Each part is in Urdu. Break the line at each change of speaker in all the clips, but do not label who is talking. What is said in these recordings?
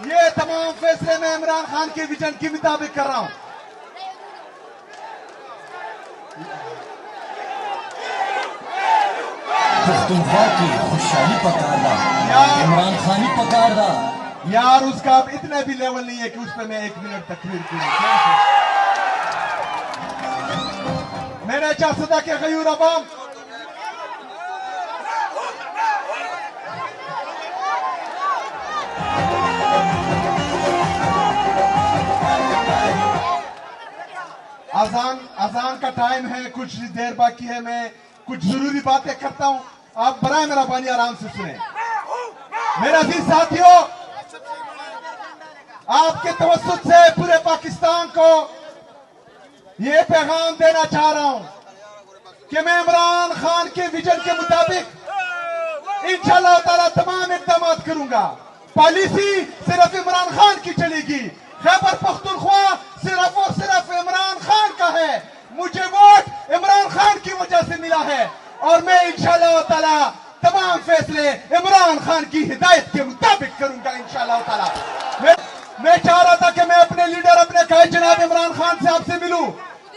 یہ تمام فیصلے میں عمران خان کے ویژن کے مطابق کر رہا ہوں.
پختونخوا کی خوشحالی پکاردا عمران خانی پکاردا.
یار اس کا اب اتنا بھی لیول نہیں ہے کہ اس پہ میں 1 منٹ تقریر کروں. میں نے چاہتا تھا کہ غیور عوام اذان کا ٹائم ہے, کچھ دیر باقی ہے, میں کچھ ضروری باتیں کرتا ہوں, آپ برائے مہربانی آرام سے سنیں. میرے عزیز ساتھیوں, آپ کے توسط سے پورے پاکستان کو یہ پیغام دینا چاہ رہا ہوں کہ میں عمران خان کے ویژن کے مطابق انشاءاللہ تعالی تمام اقدامات کروں گا. پالیسی صرف عمران خان کی چلے گی. خیبر پختونخوا صرف اور صرف عمران خان کا ہے. مجھے ووٹ عمران خان کی وجہ سے ملا ہے اور میں انشاءاللہ تعالی تمام فیصلے عمران خان کی ہدایت کے مطابق کروں گا انشاءاللہ تعالی. میں چاہ رہا تھا کہ میں اپنے لیڈر, اپنے قائد جناب عمران خان سے آپ سے ملوں.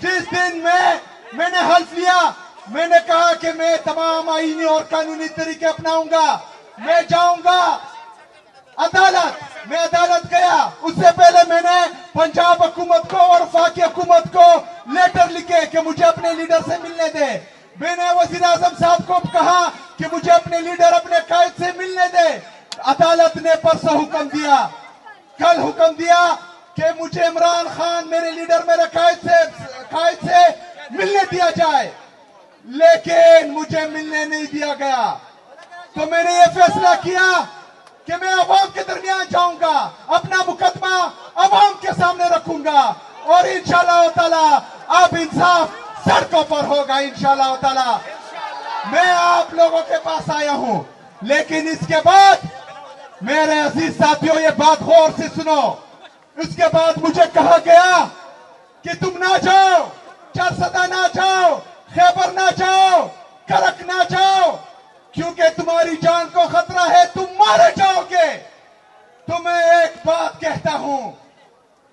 جس دن میں نے حلف لیا, میں نے کہا کہ میں تمام آئینی اور قانونی طریقے اپناؤں گا. میں جاؤں گا عدالت. میں عدالت گیا, اس سے پہلے میں نے پنجاب حکومت کو اور وفاقی حکومت کو لیٹر لکھے کہ مجھے اپنے لیڈر سے ملنے دے. میں نے وزیر اعظم صاحب کو کہا کہ مجھے اپنے لیڈر, اپنے قائد سے ملنے دے. عدالت نے پرسوں حکم دیا, کل حکم دیا کہ مجھے عمران خان میرے لیڈر, میرے قائد سے ملنے دیا جائے, لیکن مجھے ملنے نہیں دیا گیا. تو میں نے یہ فیصلہ کیا کہ میں عوام کے درمیان جاؤں گا, اپنا مقدمہ عوام کے سامنے رکھوں گا اور انشاءاللہ تعالی اب انصاف سڑکوں پر ہوگا انشاءاللہ تعالی. میں آپ لوگوں کے پاس آیا ہوں, لیکن اس کے بعد میرے عزیز ساتھیوں یہ بات غور سے سنو. اس کے بعد مجھے کہا گیا کہ تم نہ جاؤ, چارسدہ نہ جاؤ, خیبر نہ جاؤ, کرک نہ جاؤ, کیونکہ تمہاری جان کو خطرہ ہے, تم مارے جاؤ گے. تو میں ایک بات کہتا ہوں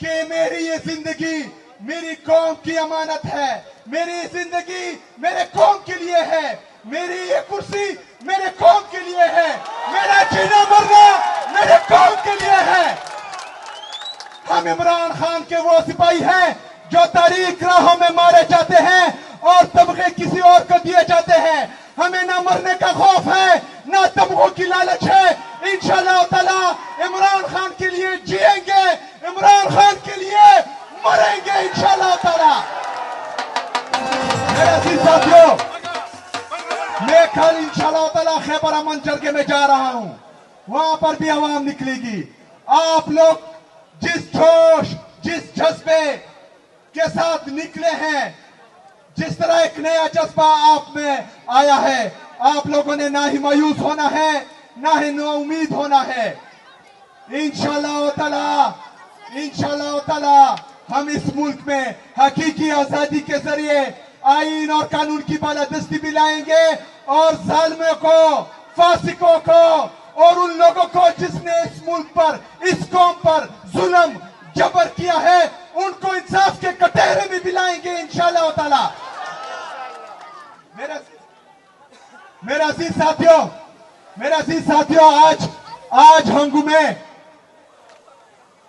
کہ میری یہ زندگی میری قوم کی امانت ہے. میری زندگی میرے قوم کے لیے ہے. میری یہ کرسی میرے قوم کے لیے ہے. میرا جینا مرنا میرے قوم کے لیے ہے. ہم عمران خان کے وہ سپاہی ہیں جو تاریخ راہوں میں مارے جاتے ہیں اور تمغے کسی اور کو دیے جاتے ہیں. ہمیں نہ مرنے کا خوف ہے, نہ تمغوں کی لالچ ہے. انشاءاللہ تعالی عمران خان کے لیے جیئیں گے, عمران خان کے لیے مریں گے انشاءاللہ تعالی. میرے عزیز ساتھیوں, میں کل انشاءاللہ تعالی خیبر امن جرگے میں جا رہا ہوں, وہاں پر بھی عوام نکلے گی. آپ لوگ جس جوش, جس جذبے کے ساتھ نکلے ہیں, جس طرح ایک نیا جذبہ آپ میں آیا ہے, آپ لوگوں نے نہ ہی مایوس ہونا ہے, نہ ہی نا امید ہونا ہے. انشاءاللہ تعالی ہم اس ملک میں حقیقی آزادی کے ذریعے آئین اور قانون کی بالادستی بھی لائیں گے اور ظالموں کو, فاسقوں کو اور ان لوگوں کو جس نے اس ملک پر, اس قوم پر ظلم جبر کیا ہے, ان کو انصاف کے کٹہرے میں بھی لائیں گے انشاءاللہ تعالی. میرے عزیز ساتھیوں, آج ہنگو میں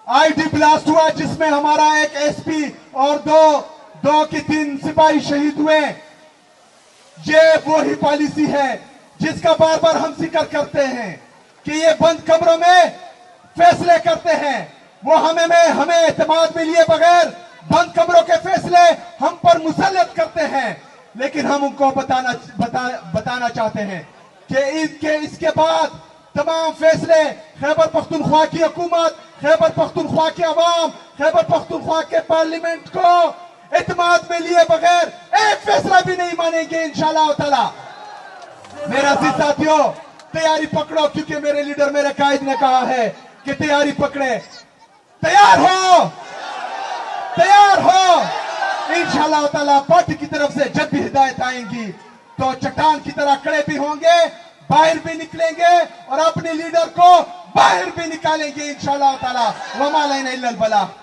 آئی ڈی بلاسٹ ہوا جس میں ہمارا ایک ایس پی اور دو کی 3 سپاہی شہید ہوئے. یہ وہی پالیسی ہے جس کا بار بار ہم ذکر کرتے ہیں کہ یہ بند کمروں میں فیصلے کرتے ہیں. وہ ہمیں اعتماد میں لیے بغیر بند کمروں کے فیصلے ہم پر مسلط کرتے ہیں. لیکن ہم ان کو بتانا چاہتے ہیں کہ اس کے بعد تمام فیصلے خیبر پختونخوا کی حکومت, خیبر پختونخوا کے عوام, خیبر پختونخوا کے پارلیمنٹ کو اعتماد میں لیے بغیر ایک فیصلہ بھی نہیں مانیں گے انشاءاللہ تعالی. میرے عزیز ساتھیوں, تیاری پکڑو, کیونکہ میرے لیڈر, میرے قائد نے کہا ہے کہ تیاری پکڑے. تیار ہو انشاءاللہ تعالی. پارٹی کی طرف سے جب بھی ہدایت آئیں گی تو چٹان کی طرح کھڑے بھی ہوں گے, باہر بھی نکلیں گے اور اپنے لیڈر کو باہر بھی نکالیں گے انشاءاللہ تعالی وما علینا الا البلاغ